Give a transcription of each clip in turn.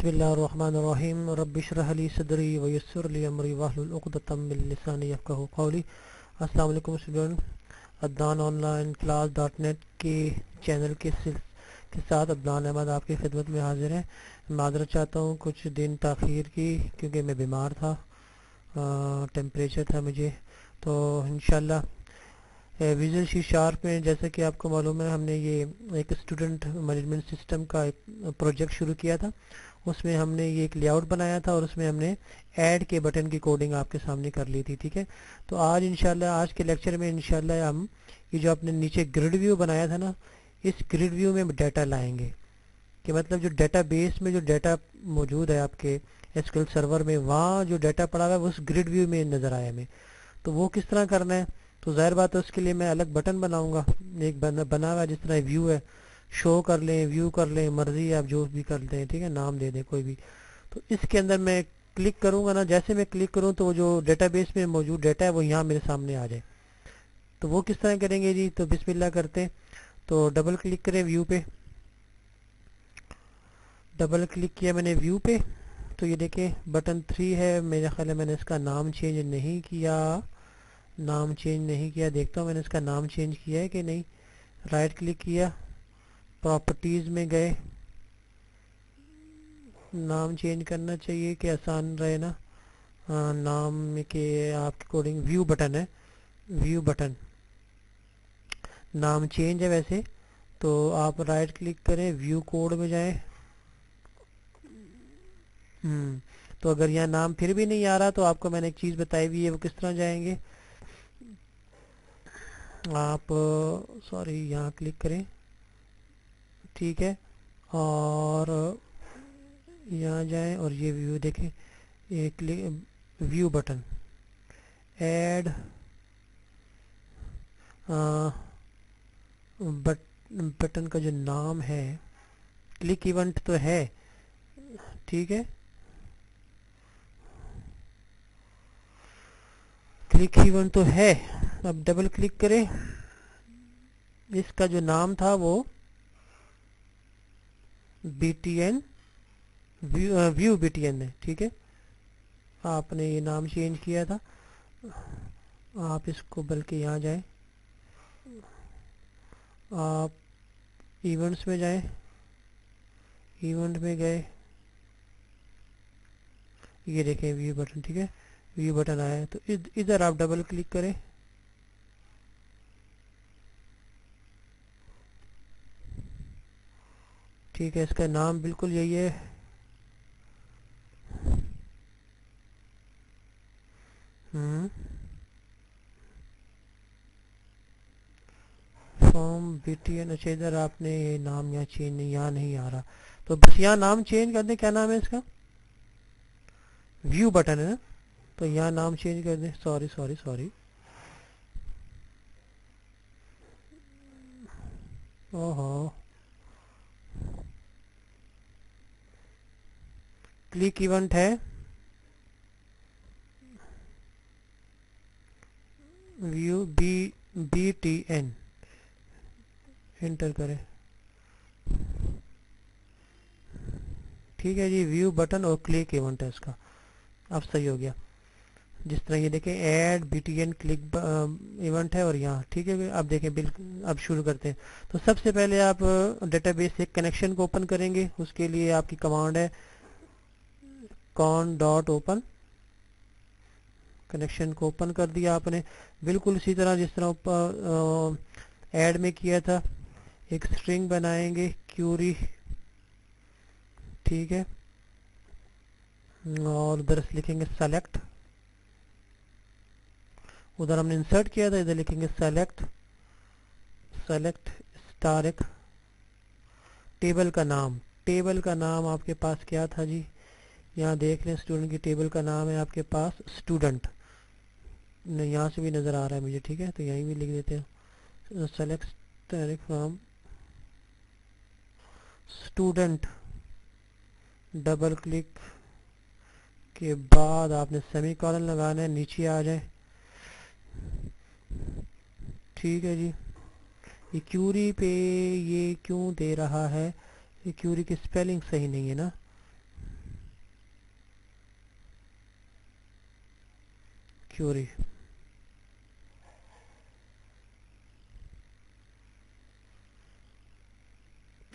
बिस्मिल्लाहिर्रहमानिर्रहीम रब्बि इश्रह ली सदरी व यस्सिर ली अमरी वाहलुल उक़दतम मिन लिसानी यफ़क़हू क़ौली। अस्सलाम वालेकुम student, Adnan online class .net के चैनल के साथ अदनान अहमद आपकी खिदमत में हाजिर है। माज़रत चाहता हूँ कुछ दिन ताख़ीर की, क्योंकि मैं बीमार था, टेम्परेचर था मुझे। तो इंशाल्लाह विजुअल सी शार्प में, जैसे कि आपको मालूम है, हमने ये एक स्टूडेंट मैनेजमेंट सिस्टम का एक प्रोजेक्ट शुरू किया था। उसमें हमने ये एक लेआउट बनाया था और उसमें हमने ऐड के बटन की कोडिंग आपके सामने कर ली थी। ठीक है, तो आज इंशाल्लाह, आज के लेक्चर में इंशाल्लाह हम ये जो आपने नीचे ग्रिड व्यू बनाया था ना, इस ग्रिड व्यू में डाटा लाएंगे। कि मतलब जो डाटा बेस में जो डाटा मौजूद है आपके एसक्यूएल सर्वर में, वहाँ जो डाटा पड़ा हुआ है उस ग्रिड व्यू में नज़र आया हमें। तो वो किस तरह करना है, तो ज़ाहिर बात है उसके लिए मैं अलग बटन बनाऊंगा। एक बना हुआ जिस तरह व्यू है, शो कर लें, व्यू कर लें, मर्जी आप जो भी कर दें, ठीक है, नाम दे दें कोई भी। तो इसके अंदर मैं क्लिक करूंगा ना, जैसे मैं क्लिक करूं तो वो जो डेटाबेस में मौजूद डाटा है वो यहाँ मेरे सामने आ जाए। तो वो किस तरह करेंगे जी, तो बिस्मिल्लाह करते हैं। तो डबल क्लिक करें व्यू पे, डबल क्लिक किया मैंने व्यू पे। तो ये देखें बटन 3 है, मेरा ख्याल है मैंने इसका नाम चेंज नहीं किया, नाम चेंज नहीं किया। देखता हूँ मैंने इसका नाम चेंज किया है कि नहीं। राइट क्लिक किया, प्रॉपर्टीज़ में गए, नाम चेंज करना चाहिए कि आसान रहे ना। नाम के आपके कोडिंग व्यू बटन है, व्यू बटन, नाम चेंज है वैसे। तो आप राइट क्लिक करें, व्यू कोड में जाएं। तो अगर यहाँ नाम फिर भी नहीं आ रहा तो आपको मैंने एक चीज़ बताई हुई है, वो किस तरह जाएंगे आप। सॉरी, यहाँ क्लिक करें, ठीक है, और यहाँ जाएं और ये व्यू देखें, ये click view button, add button का जो नाम है, क्लिक इवेंट तो है, ठीक है, क्लिक इवेंट तो है। अब डबल क्लिक करें, इसका जो नाम था वो BTN व्यू BTN है, ठीक है। आपने ये नाम चेंज किया था, आप इसको बल्कि यहाँ जाएं, आप इवेंट्स में जाएं, इवेंट में गए, ये देखें व्यू बटन, ठीक है, व्यू बटन आया है। तो इधर आप डबल क्लिक करें, ठीक है, इसका नाम बिल्कुल यही है, फॉर्म BTN। अच्छा, इधर आपने ये नाम यहाँ चेंज नहीं, यहाँ नहीं आ रहा, तो बस यहाँ नाम चेंज कर दें। क्या नाम है इसका, व्यू बटन है ना, तो यहाँ नाम चेंज कर दें। सॉरी सॉरी सॉरी, ओहो, क्लिक इवेंट है, व्यू BTN, एंटर करें, ठीक है जी, व्यू बटन और क्लिक इवेंट है इसका। अब सही हो गया। जिस तरह ये देखें ऐड BTN क्लिक इवेंट है और यहाँ, ठीक है। अब देखें बिल्कुल, अब शुरू करते हैं। तो सबसे पहले आप डेटाबेस से कनेक्शन को ओपन करेंगे। उसके लिए आपकी कमांड है con.open। कनेक्शन को ओपन कर दिया आपने, बिल्कुल इसी तरह जिस तरह ऊपर ऐड में किया था। एक स्ट्रिंग बनाएंगे क्यूरी, ठीक है, और उधर लिखेंगे सेलेक्ट, उधर हमने इंसर्ट किया था, इधर लिखेंगे सेलेक्ट, सेलेक्ट स्टार एक टेबल का नाम। टेबल का नाम आपके पास क्या था जी, यहाँ देख लें, स्टूडेंट की टेबल का नाम है आपके पास स्टूडेंट, नहीं यहाँ से भी नज़र आ रहा है मुझे, ठीक है, तो यहीं भी लिख देते हैं select from student. Double click के बाद आपने सेमीकोलन लगाना है, नीचे आ जाए, ठीक है जी। ये क्यूरी पे ये क्यों दे रहा है, ये क्यूरी की स्पेलिंग सही नहीं है ना, क्यूरी।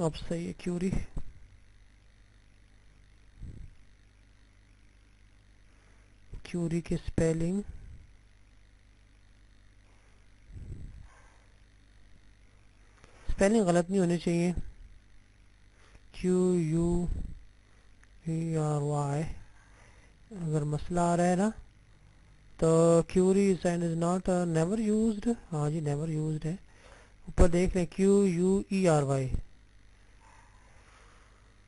अब सही है क्यूरी। क्यूरी की स्पेलिंग गलत नहीं होनी चाहिए। QUERY। अगर मसला आ रहा है ना तो query sign is not never used. हाँ जी नेवर यूज्ड है। ऊपर देख लें QUERY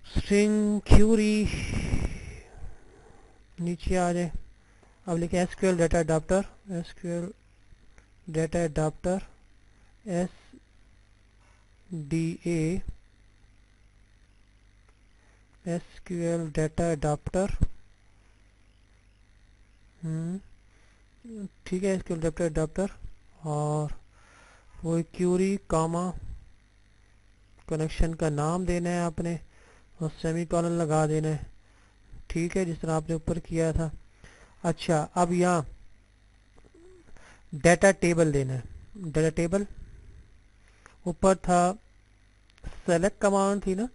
स्ट्रिंग क्यूरी। नीचे आ जाए। अब लिखे SQL data adapter. SQL data adapter SDA SQL data adapter. ठीक है SQL डाटा अडाप्टर और वो क्यूरी कामा कनेक्शन का नाम देना है आपने और सेमीकोलन लगा देना है। ठीक है जिस तरह आपने ऊपर किया था। अच्छा अब यहाँ डाटा टेबल देना है। डाटा टेबल ऊपर था सेलेक्ट कमांड थी ना,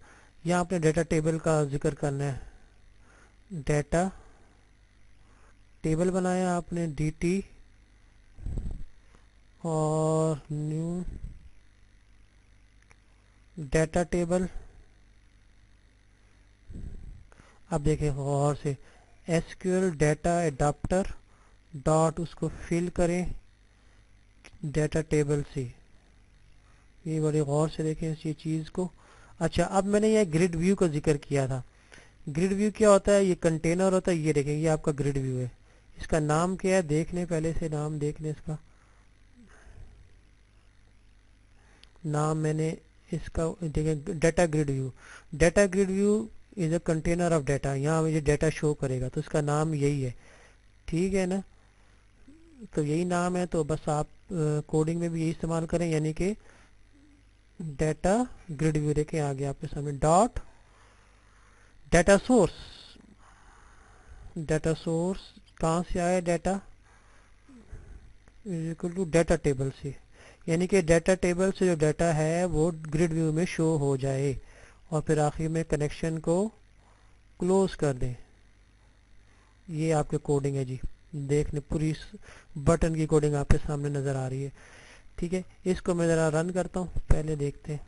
यहाँ आपने डाटा टेबल का जिक्र करना है। डाटा टेबल बनाया आपने DT और न्यू डाटा टेबल। अब देखें गौर से SQL डाटा अडाप्टर डॉट उसको फिल करें डाटा टेबल से। ये बड़े गौर से देखें इस चीज़ को। अच्छा अब मैंने ये ग्रिड व्यू का जिक्र किया था। ग्रिड व्यू क्या होता है? ये कंटेनर होता है। ये देखें ये आपका ग्रिड व्यू है। इसका नाम क्या है देख लें, पहले से नाम देख लें। इसका नाम मैंने इसका देखें data grid view. Data grid view is a container of data. यहाँ मुझे डाटा शो करेगा तो इसका नाम यही है। ठीक है ना, तो यही नाम है। तो बस आप कोडिंग में भी यही इस्तेमाल करें, यानी कि डाटा ग्रिड व्यू देखें आगे आपके सामने dot data source. Data source कहाँ से आया? Data equal to data table से, यानी कि डाटा टेबल से जो डाटा है वो ग्रिड व्यू में शो हो जाए। और फिर आखिर में कनेक्शन को क्लोज कर दें। ये आपके कोडिंग है जी। देख लें पूरी बटन की कोडिंग आपके सामने नज़र आ रही है। ठीक है इसको मैं ज़रा रन करता हूँ, पहले देखते हैं।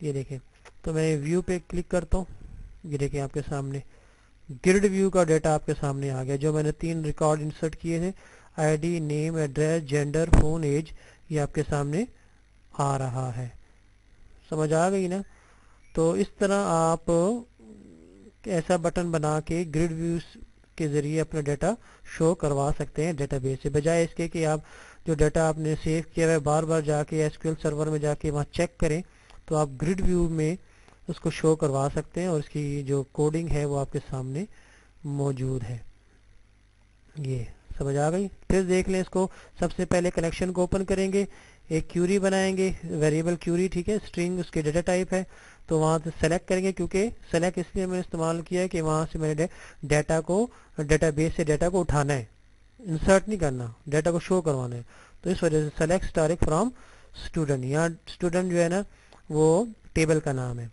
ये देखें तो मैं व्यू पे क्लिक करता हूँ। ये देखें आपके सामने ग्रिड व्यू का डाटा आपके सामने आ गया। जो मैंने 3 रिकॉर्ड इंसर्ट किए थे, ID, name, address, gender, phone, age, ये आपके सामने आ रहा है। समझ आ गई ना? तो इस तरह आप ऐसा बटन बना के ग्रिड व्यूज के ज़रिए अपना डाटा शो करवा सकते हैं डेटाबेस से, बजाय इसके कि आप जो डाटा आपने सेव किया है बार बार जाके SQL सर्वर में जाके वहाँ चेक करें। तो आप ग्रिड व्यू में उसको शो करवा सकते हैं और इसकी जो कोडिंग है वो आपके सामने मौजूद है। ये समझ आ गई? फिर देख लें इसको। सबसे पहले कनेक्शन को ओपन करेंगे, एक क्यूरी बनाएंगे, वेरिएबल क्यूरी। ठीक है स्ट्रिंग उसके डाटा टाइप है। तो वहाँ से सेलेक्ट करेंगे, क्योंकि सेलेक्ट इसलिए मैंने इस्तेमाल किया है कि वहाँ से मैंने डाटा को डेटाबेस से डाटा को उठाना है, इंसर्ट नहीं करना, डाटा को शो करवाना है। तो इस वजह से सेलेक्ट स्टारिक फ्रॉम स्टूडेंट। यहाँ स्टूडेंट जो है ना वो टेबल का नाम है।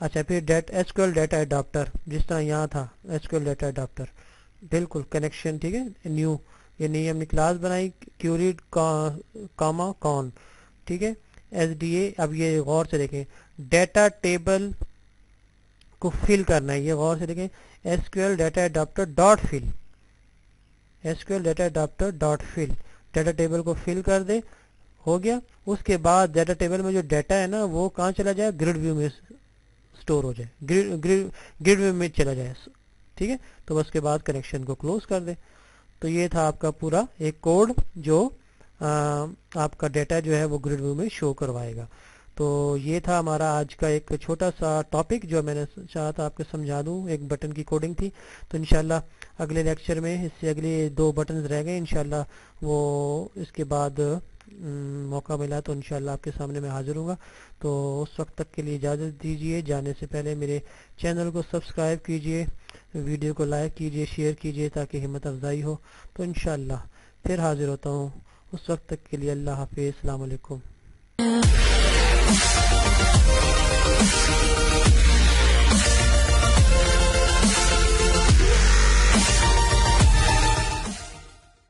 अच्छा फिर SQL डाटा अडाप्टर, जिस तरह यहाँ था SQL डाटा अडाप्टर, बिल्कुल कनेक्शन। ठीक है न्यू, ये नई हमने क्लास बनाई क्यूरी कामा कॉन। ठीक है SDA। अब ये गौर से देखें डाटा टेबल को फिल करना है। ये गौर से देखें SQL data adapter dot fill. SQL data adapter dot fill, data table को फिल कर दे। हो गया। उसके बाद डाटा टेबल में जो डाटा है ना वो कहाँ चला जाए? ग्रिड व्यू में स्टोर हो जाए, ग्रिड व्यू में चला जाए। ठीक है तो बस के बाद कनेक्शन को क्लोज कर दे। तो ये था आपका पूरा एक कोड जो आपका डाटा जो है वो ग्रिड व्यू में शो करवाएगा। तो ये था हमारा आज का एक छोटा सा टॉपिक जो मैंने चाहा था आपको समझा दूं। एक बटन की कोडिंग थी। तो इंशाल्लाह अगले लेक्चर में इससे अगले 2 बटन रह गए, इंशाल्लाह वो इसके बाद موقع ملا تو انشاءاللہ آپ کے سامنے میں حاضر ہوں گا. تو اس وقت تک کے لیے اجازت دیجیے. جانے سے پہلے میرے چینل کو سبسکرائب کیجیے, ویڈیو کو لائک کیجیے, شیئر کیجیے تاکہ ہمت افزائی ہو. تو انشاءاللہ پھر حاضر ہوتا ہوں. اس وقت تک کے لیے اللہ حافظ. السلام علیکم.